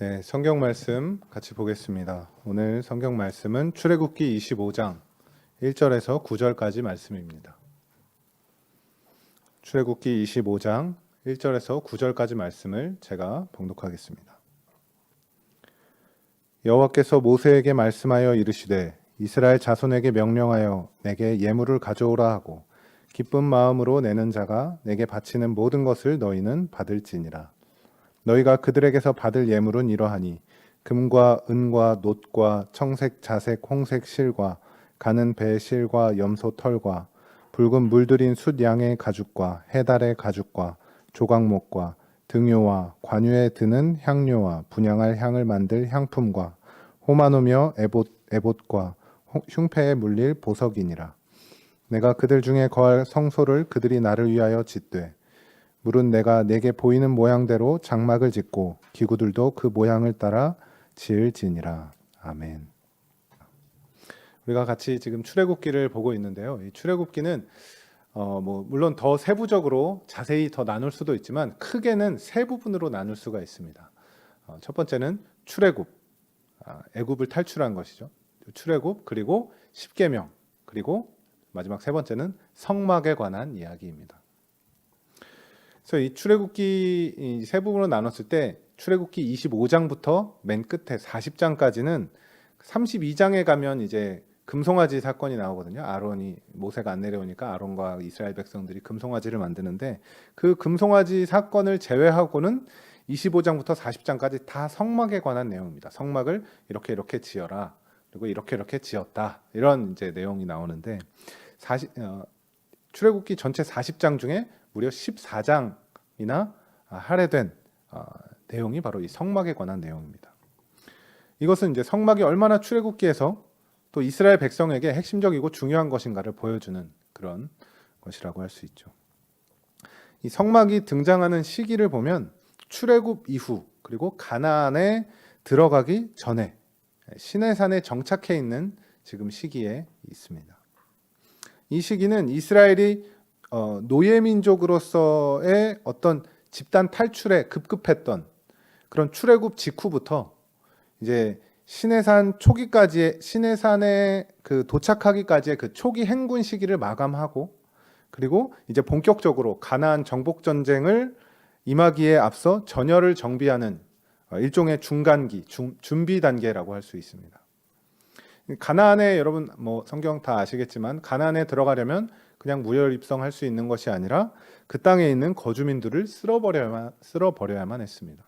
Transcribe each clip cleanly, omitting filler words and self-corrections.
네, 성경 말씀 같이 보겠습니다. 오늘 성경 말씀은 출애굽기 25장 1절에서 9절까지 말씀입니다. 출애굽기 25장 1절에서 9절까지 말씀을 제가 봉독하겠습니다. 여호와께서 모세에게 말씀하여 이르시되 이스라엘 자손에게 명령하여 내게 예물을 가져오라 하고 기쁜 마음으로 내는 자가 내게 바치는 모든 것을 너희는 받을지니라. 너희가 그들에게서 받을 예물은 이러하니 금과 은과 놋과 청색 자색 홍색 실과 가는 배 실과 염소 털과 붉은 물들인 숫 양의 가죽과 해달의 가죽과 조각목과 등효와 관유에 드는 향료와 분향할 향을 만들 향품과 호마노며 에봇과 흉패에 물릴 보석이니라. 내가 그들 중에 거할 성소를 그들이 나를 위하여 짓되 물은 내가 내게 보이는 모양대로 장막을 짓고 기구들도 그 모양을 따라 지을지니라. 아멘. 우리가 같이 지금 출애굽기를 보고 있는데요. 이 출애굽기는 물론 더 세부적으로 자세히 더 나눌 수도 있지만 크게는 세 부분으로 나눌 수가 있습니다. 첫 번째는 출애굽, 애굽을 탈출한 것이죠. 출애굽, 그리고 십계명, 그리고 마지막 세 번째는 성막에 관한 이야기입니다. 그래서 이 출애굽기 세 부분으로 나눴을 때 출애굽기 25장부터 맨 끝에 40장까지는 32장에 가면 이제 금송아지 사건이 나오거든요. 모세가 안 내려오니까 아론과 이스라엘 백성들이 금송아지를 만드는데 그 금송아지 사건을 제외하고는 25장부터 40장까지 다 성막에 관한 내용입니다. 성막을 이렇게 지어라. 그리고 이렇게 지었다. 이런 이제 내용이 나오는데 출애굽기 전체 40장 중에 무려 14장이나 할애된 내용이 바로 이 성막에 관한 내용입니다. 이것은 이제 성막이 얼마나 출애굽기에서 또 이스라엘 백성에게 핵심적이고 중요한 것인가를 보여주는 그런 것이라고 할 수 있죠. 이 성막이 등장하는 시기를 보면 출애굽 이후 그리고 가나안에 들어가기 전에 시내산에 정착해 있는 지금 시기에 있습니다. 이 시기는 이스라엘이 노예민족으로서의 어떤 집단 탈출에 급급했던 그런 출애굽 직후부터 이제 시내산 초기까지의 시내산에 그 도착하기까지의 그 초기 행군 시기를 마감하고 그리고 이제 본격적으로 가나안 정복 전쟁을 임하기에 앞서 전열을 정비하는 일종의 중간기, 준비 단계라고 할 수 있습니다. 가나안에 여러분 성경 다 아시겠지만 가나안에 들어가려면 그냥 무혈 입성할 수 있는 것이 아니라 그 땅에 있는 거주민들을 쓸어버려야만 했습니다.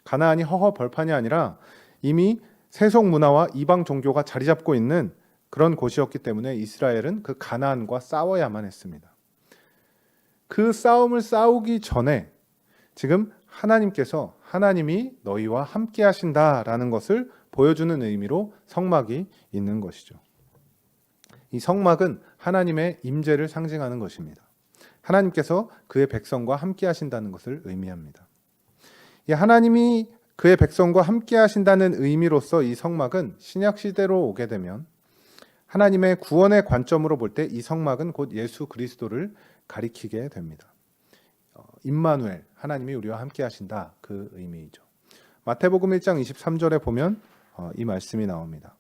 가나안이 허허 벌판이 아니라 이미 세속 문화와 이방 종교가 자리 잡고 있는 그런 곳이었기 때문에 이스라엘은 그 가나안과 싸워야만 했습니다. 그 싸움을 싸우기 전에 지금 하나님이 너희와 함께 하신다라는 것을 보여주는 의미로 성막이 있는 것이죠. 이 성막은 하나님의 임재를 상징하는 것입니다. 하나님께서 그의 백성과 함께 하신다는 것을 의미합니다. 이 하나님이 그의 백성과 함께 하신다는 의미로서 이 성막은 신약 시대로 오게 되면 하나님의 구원의 관점으로 볼 때 이 성막은 곧 예수 그리스도를 가리키게 됩니다. 임마누엘, 하나님이 우리와 함께 하신다, 그 의미이죠. 마태복음 1장 23절에 보면 이 말씀이 나옵니다.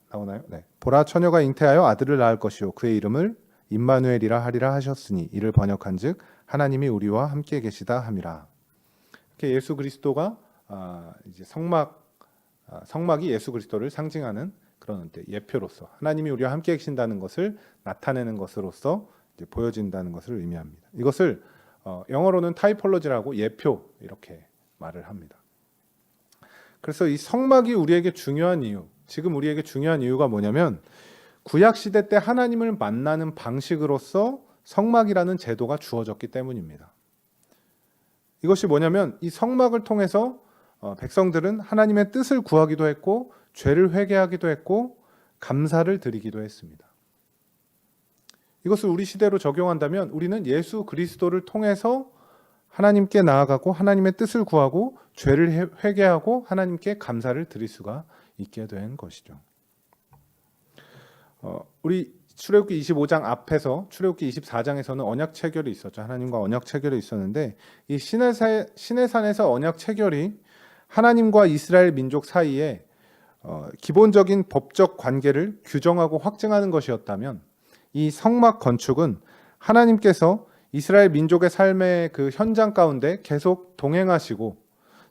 나오나요? 네. 보라, 처녀가 잉태하여 아들을 낳을 것이요 그의 이름을 임마누엘이라 하리라 하셨으니 이를 번역한즉 하나님이 우리와 함께 계시다 함이라. 이렇게 예수 그리스도가 이제 성막이 예수 그리스도를 상징하는 그런 예표로서 하나님이 우리와 함께 계신다는 것을 나타내는 것으로서 이제 보여진다는 것을 의미합니다. 이것을 영어로는 타이폴로지라고 예표 이렇게 말을 합니다. 그래서 이 성막이 우리에게 중요한 이유, 지금 우리에게 중요한 이유가 뭐냐면 구약 시대 때 하나님을 만나는 방식으로서 성막이라는 제도가 주어졌기 때문입니다. 이것이 뭐냐면 이 성막을 통해서 백성들은 하나님의 뜻을 구하기도 했고 죄를 회개하기도 했고 감사를 드리기도 했습니다. 이것을 우리 시대로 적용한다면 우리는 예수 그리스도를 통해서 하나님께 나아가고 하나님의 뜻을 구하고 죄를 회개하고 하나님께 감사를 드릴 수가 있게 된 것이죠. 우리 출애굽기 25장 앞에서 출애굽기 24장에서는 언약 체결이 있었죠. 하나님과 언약 체결이 있었는데 이 시내산에서 언약 체결이 하나님과 이스라엘 민족 사이에 기본적인 법적 관계를 규정하고 확증하는 것이었다면 이 성막 건축은 하나님께서 이스라엘 민족의 삶의 그 현장 가운데 계속 동행하시고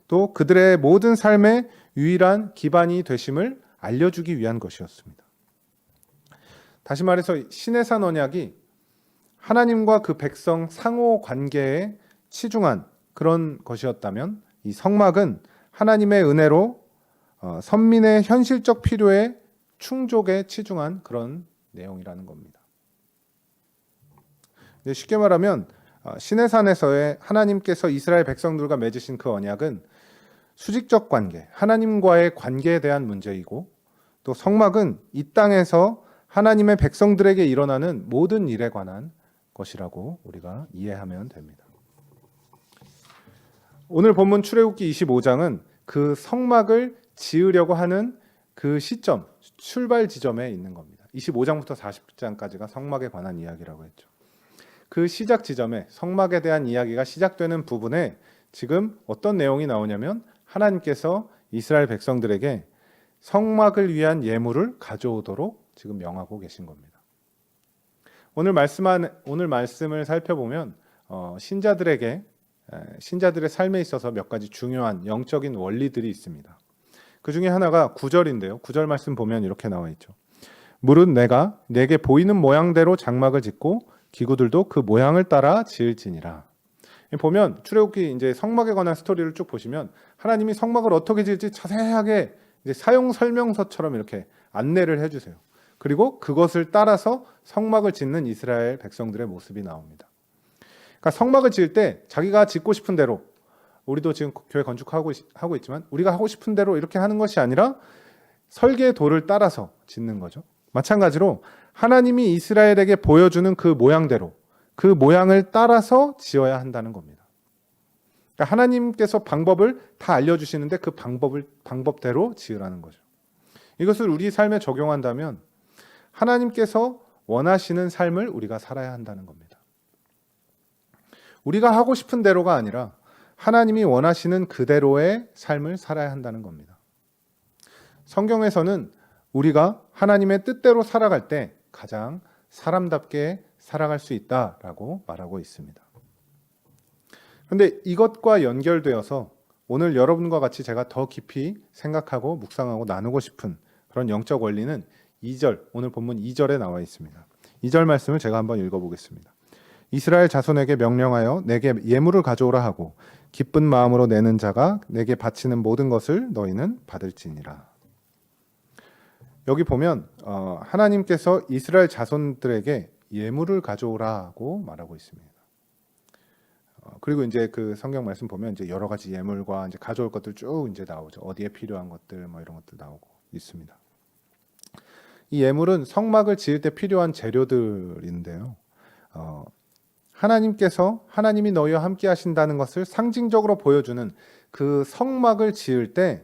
또 그들의 모든 삶의 유일한 기반이 되심을 알려주기 위한 것이었습니다. 다시 말해서 시내산 언약이 하나님과 그 백성 상호 관계에 치중한 그런 것이었다면 이 성막은 하나님의 은혜로 선민의 현실적 필요에 충족에 치중한 그런 내용이라는 겁니다. 쉽게 말하면 시내산에서의 하나님께서 이스라엘 백성들과 맺으신 그 언약은 수직적 관계, 하나님과의 관계에 대한 문제이고 또 성막은 이 땅에서 하나님의 백성들에게 일어나는 모든 일에 관한 것이라고 우리가 이해하면 됩니다. 오늘 본문 출애굽기 25장은 그 성막을 지으려고 하는 그 시점, 출발 지점에 있는 겁니다. 25장부터 40장까지가 성막에 관한 이야기라고 했죠. 그 시작 지점에 성막에 대한 이야기가 시작되는 부분에 지금 어떤 내용이 나오냐면 하나님께서 이스라엘 백성들에게 성막을 위한 예물을 가져오도록 지금 명하고 계신 겁니다. 오늘 말씀을 살펴보면 신자들의 삶에 있어서 몇 가지 중요한 영적인 원리들이 있습니다. 그 중에 하나가 9절인데요. 9절 말씀 보면 이렇게 나와 있죠. 물은 내가 내게 보이는 모양대로 장막을 짓고 기구들도 그 모양을 따라 지을지니라. 보면 출애굽기 이제 성막에 관한 스토리를 쭉 보시면 하나님이 성막을 어떻게 지을지 자세하게 이제 사용 설명서처럼 이렇게 안내를 해주세요. 그리고 그것을 따라서 성막을 짓는 이스라엘 백성들의 모습이 나옵니다. 그러니까 성막을 지을 때 자기가 짓고 싶은 대로, 우리도 지금 교회 건축하고 있지만 우리가 하고 싶은 대로 이렇게 하는 것이 아니라 설계의 도를 따라서 짓는 거죠. 마찬가지로 하나님이 이스라엘에게 보여주는 그 모양대로, 그 모양을 따라서 지어야 한다는 겁니다. 그러니까 하나님께서 방법을 다 알려주시는데 그 방법대로 지으라는 거죠. 이것을 우리 삶에 적용한다면 하나님께서 원하시는 삶을 우리가 살아야 한다는 겁니다. 우리가 하고 싶은 대로가 아니라 하나님이 원하시는 그대로의 삶을 살아야 한다는 겁니다. 성경에서는 우리가 하나님의 뜻대로 살아갈 때 가장 사람답게 살아갈 수 있다라고 말하고 있습니다. 그런데 이것과 연결되어서 오늘 여러분과 같이 제가 더 깊이 생각하고 묵상하고 나누고 싶은 그런 영적 원리는 2절, 오늘 본문 2절에 나와 있습니다. 2절 말씀을 제가 한번 읽어보겠습니다. 이스라엘 자손에게 명령하여 내게 예물을 가져오라 하고 기쁜 마음으로 내는 자가 내게 바치는 모든 것을 너희는 받을지니라. 여기 보면 하나님께서 이스라엘 자손들에게 예물을 가져오라고 말하고 있습니다. 그리고 이제 그 성경 말씀 보면 이제 여러 가지 예물과 이제 가져올 것들 쭉 이제 나오죠. 어디에 필요한 것들 뭐 이런 것들 나오고 있습니다. 이 예물은 성막을 지을 때 필요한 재료들인데요. 하나님이 너희와 함께 하신다는 것을 상징적으로 보여주는 그 성막을 지을 때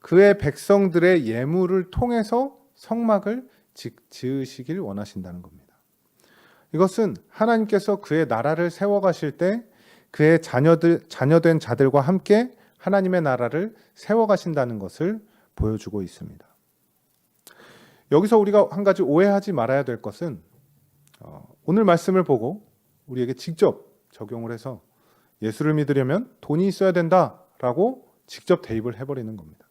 그의 백성들의 예물을 통해서 성막을 지으시길 원하신다는 겁니다. 이것은 하나님께서 그의 나라를 세워가실 때 그의 자녀된 자들과 함께 하나님의 나라를 세워가신다는 것을 보여주고 있습니다. 여기서 우리가 한 가지 오해하지 말아야 될 것은 오늘 말씀을 보고 우리에게 직접 적용을 해서 예수를 믿으려면 돈이 있어야 된다라고 직접 대입을 해버리는 겁니다.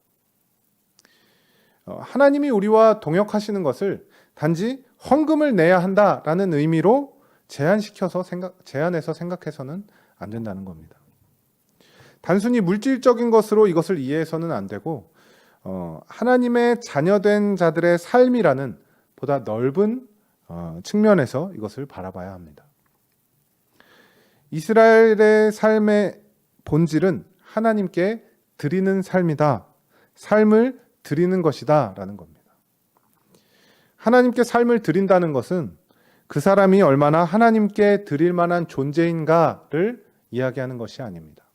하나님이 우리와 동역하시는 것을 단지 헌금을 내야 한다라는 의미로 제한해서 생각해서는 안 된다는 겁니다. 단순히 물질적인 것으로 이것을 이해해서는 안 되고 하나님의 자녀된 자들의 삶이라는 보다 넓은 측면에서 이것을 바라봐야 합니다. 이스라엘의 삶의 본질은 하나님께 드리는 삶이다. 삶을 드리는 것이다 라는 겁니다. 하나님께 삶을 드린다는 것은 그 사람이 얼마나 하나님께 드릴 만한 존재인가를 이야기하는 것이 아닙니다.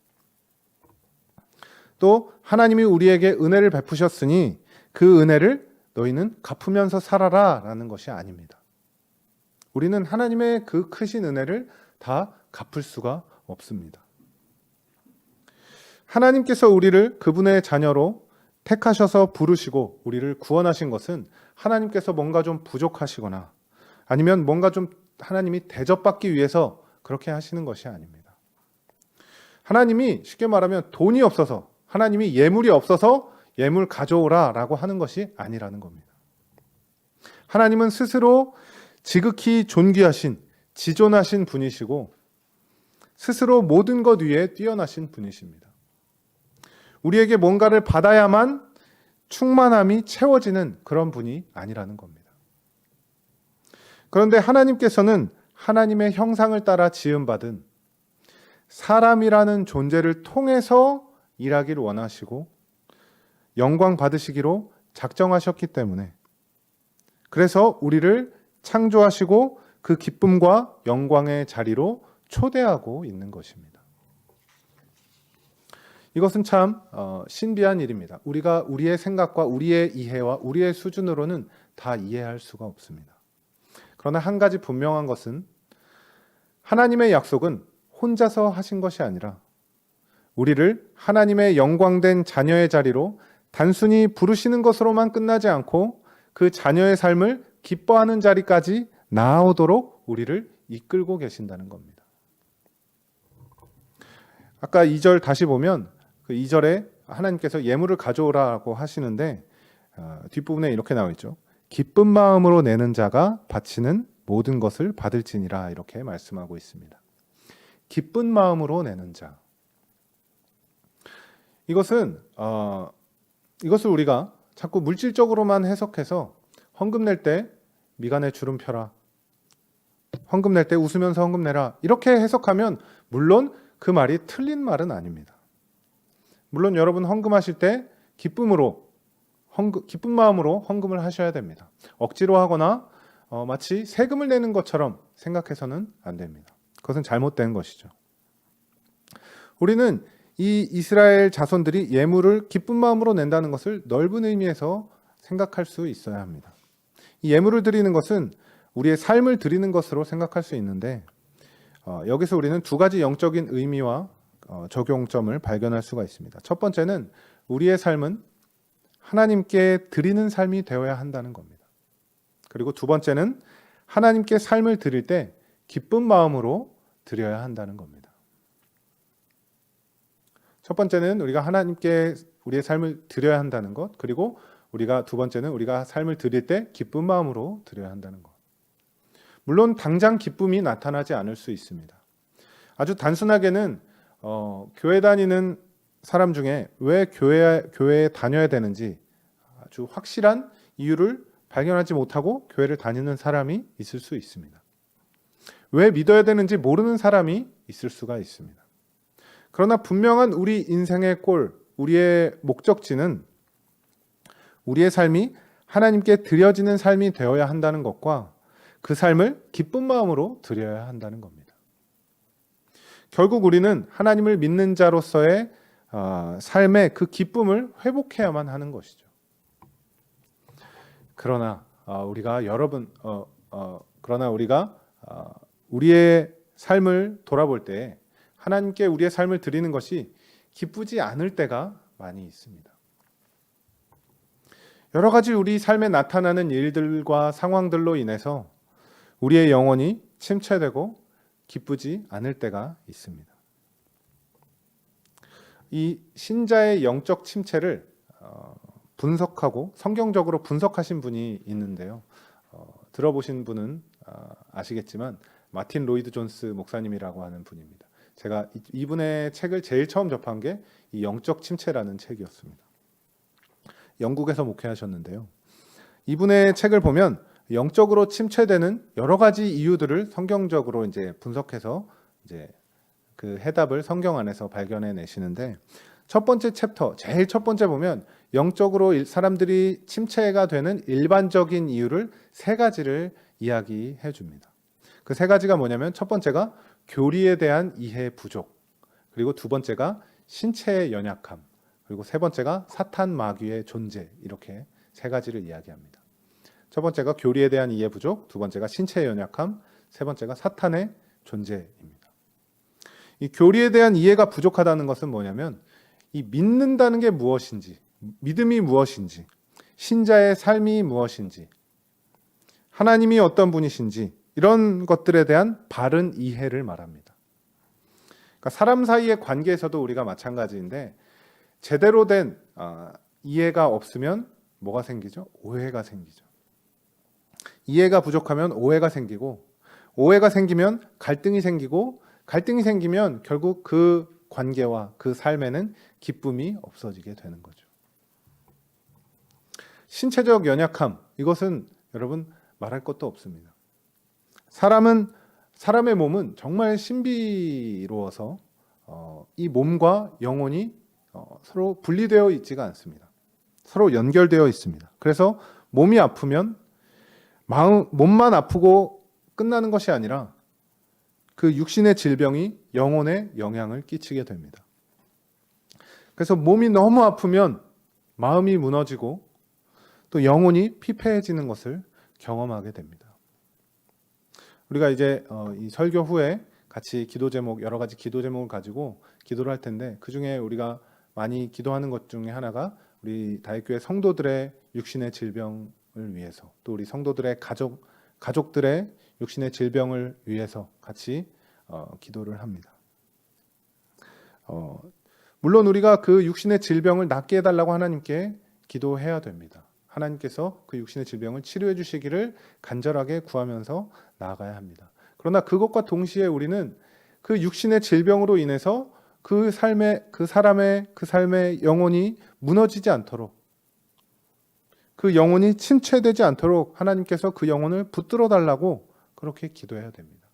또 하나님이 우리에게 은혜를 베푸셨으니 그 은혜를 너희는 갚으면서 살아라 라는 것이 아닙니다. 우리는 하나님의 그 크신 은혜를 다 갚을 수가 없습니다. 하나님께서 우리를 그분의 자녀로 택하셔서 부르시고 우리를 구원하신 것은 하나님께서 뭔가 좀 부족하시거나 아니면 뭔가 좀 하나님이 대접받기 위해서 그렇게 하시는 것이 아닙니다. 하나님이 쉽게 말하면 돈이 없어서, 하나님이 예물이 없어서 예물 가져오라 라고 하는 것이 아니라는 겁니다. 하나님은 스스로 지극히 존귀하신, 지존하신 분이시고 스스로 모든 것 위에 뛰어나신 분이십니다. 우리에게 뭔가를 받아야만 충만함이 채워지는 그런 분이 아니라는 겁니다. 그런데 하나님께서는 하나님의 형상을 따라 지음받은 사람이라는 존재를 통해서 일하기를 원하시고 영광 받으시기로 작정하셨기 때문에, 그래서 우리를 창조하시고 그 기쁨과 영광의 자리로 초대하고 있는 것입니다. 이것은 참 신비한 일입니다. 우리가 우리의 생각과 우리의 이해와 우리의 수준으로는 다 이해할 수가 없습니다. 그러나 한 가지 분명한 것은 하나님의 약속은 혼자서 하신 것이 아니라 우리를 하나님의 영광된 자녀의 자리로 단순히 부르시는 것으로만 끝나지 않고 그 자녀의 삶을 기뻐하는 자리까지 나아오도록 우리를 이끌고 계신다는 겁니다. 아까 2절 다시 보면 그 2절에 하나님께서 예물을 가져오라고 하시는데 뒷부분에 이렇게 나와 있죠. 기쁜 마음으로 내는 자가 바치는 모든 것을 받을지니라, 이렇게 말씀하고 있습니다. 기쁜 마음으로 내는 자. 이것을 우리가 자꾸 물질적으로만 해석해서 헌금 낼 때 미간에 주름 펴라, 헌금 낼 때 웃으면서 헌금 내라, 이렇게 해석하면 물론 그 말이 틀린 말은 아닙니다. 물론 여러분 헌금하실 때 기쁜 마음으로 헌금을 하셔야 됩니다. 억지로 하거나 마치 세금을 내는 것처럼 생각해서는 안 됩니다. 그것은 잘못된 것이죠. 우리는 이 이스라엘 자손들이 예물을 기쁜 마음으로 낸다는 것을 넓은 의미에서 생각할 수 있어야 합니다. 이 예물을 드리는 것은 우리의 삶을 드리는 것으로 생각할 수 있는데 여기서 우리는 두 가지 영적인 의미와 적용점을 발견할 수가 있습니다. 첫 번째는 우리의 삶은 하나님께 드리는 삶이 되어야 한다는 겁니다. 그리고 두 번째는 하나님께 삶을 드릴 때 기쁜 마음으로 드려야 한다는 겁니다. 첫 번째는 우리가 하나님께 우리의 삶을 드려야 한다는 것, 그리고 두 번째는 우리가 삶을 드릴 때 기쁜 마음으로 드려야 한다는 것. 물론 당장 기쁨이 나타나지 않을 수 있습니다. 아주 단순하게는 교회 다니는 사람 중에 왜 교회에 다녀야 되는지 아주 확실한 이유를 발견하지 못하고 교회를 다니는 사람이 있을 수 있습니다. 왜 믿어야 되는지 모르는 사람이 있을 수가 있습니다. 그러나 분명한 우리 인생의 골, 우리의 목적지는 우리의 삶이 하나님께 드려지는 삶이 되어야 한다는 것과 그 삶을 기쁜 마음으로 드려야 한다는 겁니다. 결국 우리는 하나님을 믿는 자로서의 삶의 그 기쁨을 회복해야만 하는 것이죠. 그러나 우리가 우리의 삶을 돌아볼 때 하나님께 우리의 삶을 드리는 것이 기쁘지 않을 때가 많이 있습니다. 여러 가지 우리 삶에 나타나는 일들과 상황들로 인해서 우리의 영혼이 침체되고 기쁘지 않을 때가 있습니다. 이 신자의 영적 침체를 분석하고 성경적으로 분석하신 분이 있는데요. 들어보신 분은 아시겠지만 마틴 로이드 존스 목사님이라고 하는 분입니다. 제가 이분의 책을 제일 처음 접한 게 이 영적 침체라는 책이었습니다. 영국에서 목회하셨는데요. 이분의 책을 보면 영적으로 침체되는 여러 가지 이유들을 성경적으로 이제 분석해서 이제 그 해답을 성경 안에서 발견해 내시는데, 첫 번째 챕터, 제일 첫 번째 보면 영적으로 사람들이 침체가 되는 일반적인 이유를 세 가지를 이야기해 줍니다. 그 세 가지가 뭐냐면, 첫 번째가 교리에 대한 이해 부족, 그리고 두 번째가 신체의 연약함, 그리고 세 번째가 사탄 마귀의 존재, 이렇게 세 가지를 이야기합니다. 첫 번째가 교리에 대한 이해 부족, 두 번째가 신체의 연약함, 세 번째가 사탄의 존재입니다. 이 교리에 대한 이해가 부족하다는 것은 뭐냐면 이 믿는다는 게 무엇인지, 믿음이 무엇인지, 신자의 삶이 무엇인지, 하나님이 어떤 분이신지 이런 것들에 대한 바른 이해를 말합니다. 그러니까 사람 사이의 관계에서도 우리가 마찬가지인데 제대로 된 이해가 없으면 뭐가 생기죠? 오해가 생기죠. 이해가 부족하면 오해가 생기고, 오해가 생기면 갈등이 생기고, 갈등이 생기면 결국 그 관계와 그 삶에는 기쁨이 없어지게 되는 거죠. 신체적 연약함, 이것은 여러분 말할 것도 없습니다. 사람의 몸은 정말 신비로워서 이 몸과 영혼이 서로 분리되어 있지가 않습니다. 서로 연결되어 있습니다. 그래서 몸이 아프면 몸만 아프고 끝나는 것이 아니라 그 육신의 질병이 영혼에 영향을 끼치게 됩니다. 그래서 몸이 너무 아프면 마음이 무너지고 또 영혼이 피폐해지는 것을 경험하게 됩니다. 우리가 이제 이 설교 후에 같이 기도 제목, 여러 가지 기도 제목을 가지고 기도를 할 텐데 그 중에 우리가 많이 기도하는 것 중에 하나가 우리 다윗교회 성도들의 육신의 질병을 위해서, 또 우리 성도들의 가족들의 육신의 질병을 위해서 같이 기도를 합니다. 물론 우리가 그 육신의 질병을 낫게 해달라고 하나님께 기도해야 됩니다. 하나님께서 그 육신의 질병을 치료해 주시기를 간절하게 구하면서 나아가야 합니다. 그러나 그것과 동시에 우리는 그 육신의 질병으로 인해서 그 사람의 영혼이 무너지지 않도록, 그 영혼이 침체되지 않도록 하나님께서 그 영혼을 붙들어 달라고 그렇게 기도해야 됩니다.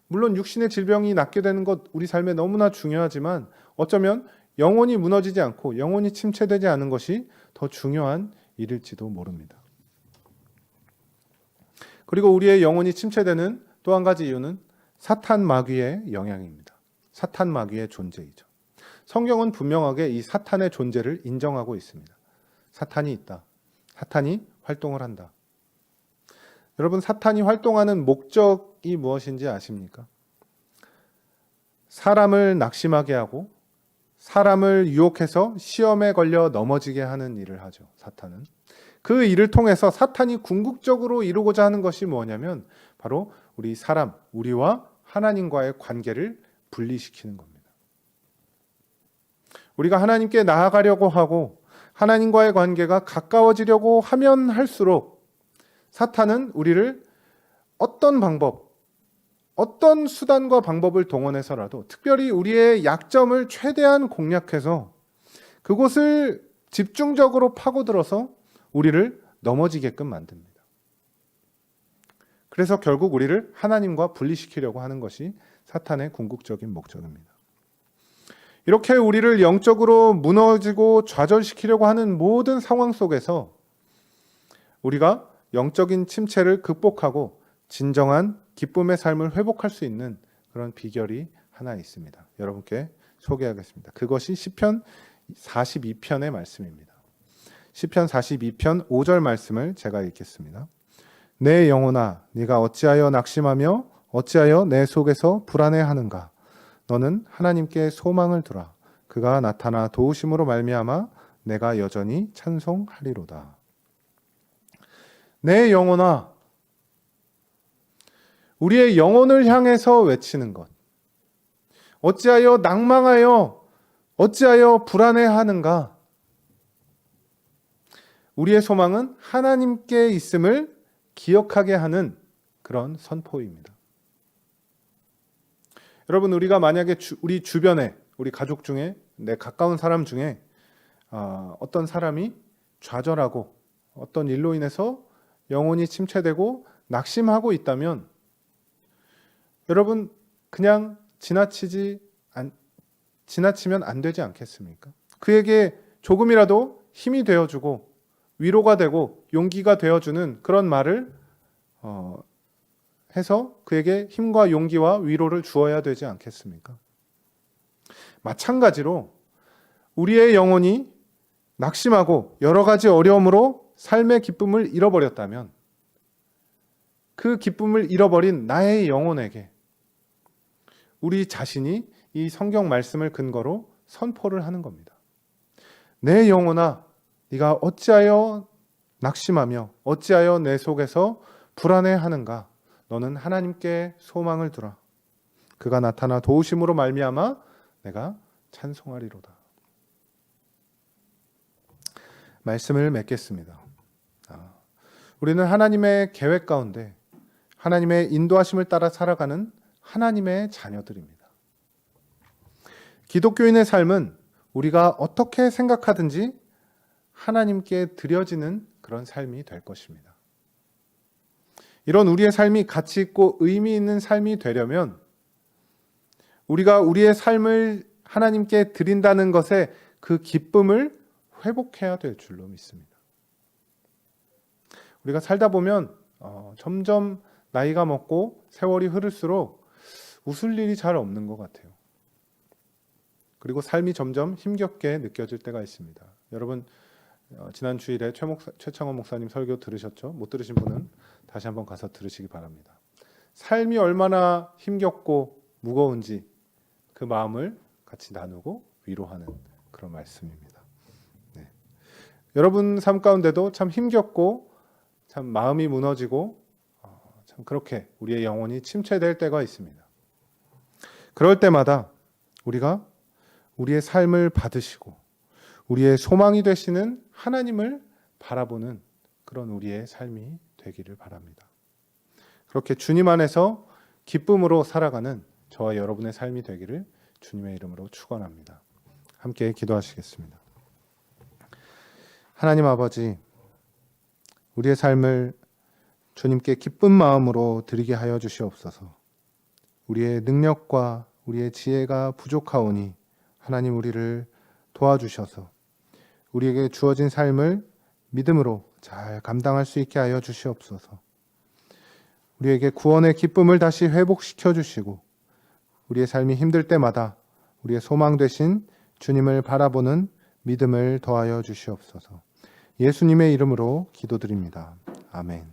물론 육신의 질병이 낫게 되는 것 우리 삶에 너무나 중요하지만 어쩌면 영혼이 무너지지 않고 영혼이 침체되지 않은 것이 더 중요한 일일지도 모릅니다. 그리고 우리의 영혼이 침체되는 또 한 가지 이유는 사탄 마귀의 영향입니다. 사탄 마귀의 존재이죠. 성경은 분명하게 이 사탄의 존재를 인정하고 있습니다. 사탄이 있다. 사탄이 활동을 한다. 여러분, 사탄이 활동하는 목적이 무엇인지 아십니까? 사람을 낙심하게 하고 사람을 유혹해서 시험에 걸려 넘어지게 하는 일을 하죠. 사탄은. 그 일을 통해서 사탄이 궁극적으로 이루고자 하는 것이 뭐냐면 바로 우리와 하나님과의 관계를 분리시키는 겁니다. 우리가 하나님께 나아가려고 하고 하나님과의 관계가 가까워지려고 하면 할수록 사탄은 우리를 어떤 수단과 방법을 동원해서라도 특별히 우리의 약점을 최대한 공략해서 그곳을 집중적으로 파고들어서 우리를 넘어지게끔 만듭니다. 그래서 결국 우리를 하나님과 분리시키려고 하는 것이 사탄의 궁극적인 목적입니다. 이렇게 우리를 영적으로 무너지고 좌절시키려고 하는 모든 상황 속에서 우리가 영적인 침체를 극복하고 진정한 기쁨의 삶을 회복할 수 있는 그런 비결이 하나 있습니다. 여러분께 소개하겠습니다. 그것이 시편 42편의 말씀입니다. 시편 42편 5절 말씀을 제가 읽겠습니다. 내 영혼아, 네가 어찌하여 낙심하며 어찌하여 내 속에서 불안해하는가? 너는 하나님께 소망을 두라. 그가 나타나 도우심으로 말미암아 내가 여전히 찬송하리로다. 내 영혼아, 우리의 영혼을 향해서 외치는 것. 어찌하여 낭망하여 어찌하여 불안해하는가? 우리의 소망은 하나님께 있음을 기억하게 하는 그런 선포입니다. 여러분, 우리가 만약에 우리 주변에, 우리 가족 중에, 내 가까운 사람 중에 어떤 사람이 좌절하고 어떤 일로 인해서 영혼이 침체되고 낙심하고 있다면 여러분, 그냥 지나치면 안 되지 않겠습니까? 그에게 조금이라도 힘이 되어주고 위로가 되고 용기가 되어주는 그런 말을 해서 그에게 힘과 용기와 위로를 주어야 되지 않겠습니까? 마찬가지로 우리의 영혼이 낙심하고 여러 가지 어려움으로 삶의 기쁨을 잃어버렸다면 그 기쁨을 잃어버린 나의 영혼에게 우리 자신이 이 성경 말씀을 근거로 선포를 하는 겁니다. 내 영혼아, 네가 어찌하여 낙심하며 어찌하여 내 속에서 불안해하는가? 너는 하나님께 소망을 두라. 그가 나타나 도우심으로 말미암아 내가 찬송하리로다. 말씀을 맺겠습니다. 우리는 하나님의 계획 가운데 하나님의 인도하심을 따라 살아가는 하나님의 자녀들입니다. 기독교인의 삶은 우리가 어떻게 생각하든지 하나님께 드려지는 그런 삶이 될 것입니다. 이런 우리의 삶이 가치 있고 의미 있는 삶이 되려면 우리가 우리의 삶을 하나님께 드린다는 것에 그 기쁨을 회복해야 될 줄로 믿습니다. 우리가 살다 보면 점점 나이가 먹고 세월이 흐를수록 웃을 일이 잘 없는 것 같아요. 그리고 삶이 점점 힘겹게 느껴질 때가 있습니다. 여러분 지난 주일에 최창원 목사님 설교 들으셨죠? 못 들으신 분은 다시 한번 가서 들으시기 바랍니다. 삶이 얼마나 힘겹고 무거운지 그 마음을 같이 나누고 위로하는 그런 말씀입니다. 네. 여러분 삶 가운데도 참 힘겹고 참 마음이 무너지고 참 그렇게 우리의 영혼이 침체될 때가 있습니다. 그럴 때마다 우리가 우리의 삶을 받으시고 우리의 소망이 되시는 하나님을 바라보는 그런 우리의 삶이 되기를 바랍니다. 그렇게 주님 안에서 기쁨으로 살아가는 저와 여러분의 삶이 되기를 주님의 이름으로 축원합니다. 함께 기도하시겠습니다. 하나님 아버지, 우리의 삶을 주님께 기쁜 마음으로 드리게 하여 주시옵소서. 우리의 능력과 우리의 지혜가 부족하오니 하나님 우리를 도와주셔서 우리에게 주어진 삶을 믿음으로 잘 감당할 수 있게 하여 주시옵소서. 우리에게 구원의 기쁨을 다시 회복시켜 주시고 우리의 삶이 힘들 때마다 우리의 소망 되신 주님을 바라보는 믿음을 더하여 주시옵소서. 예수님의 이름으로 기도드립니다. 아멘.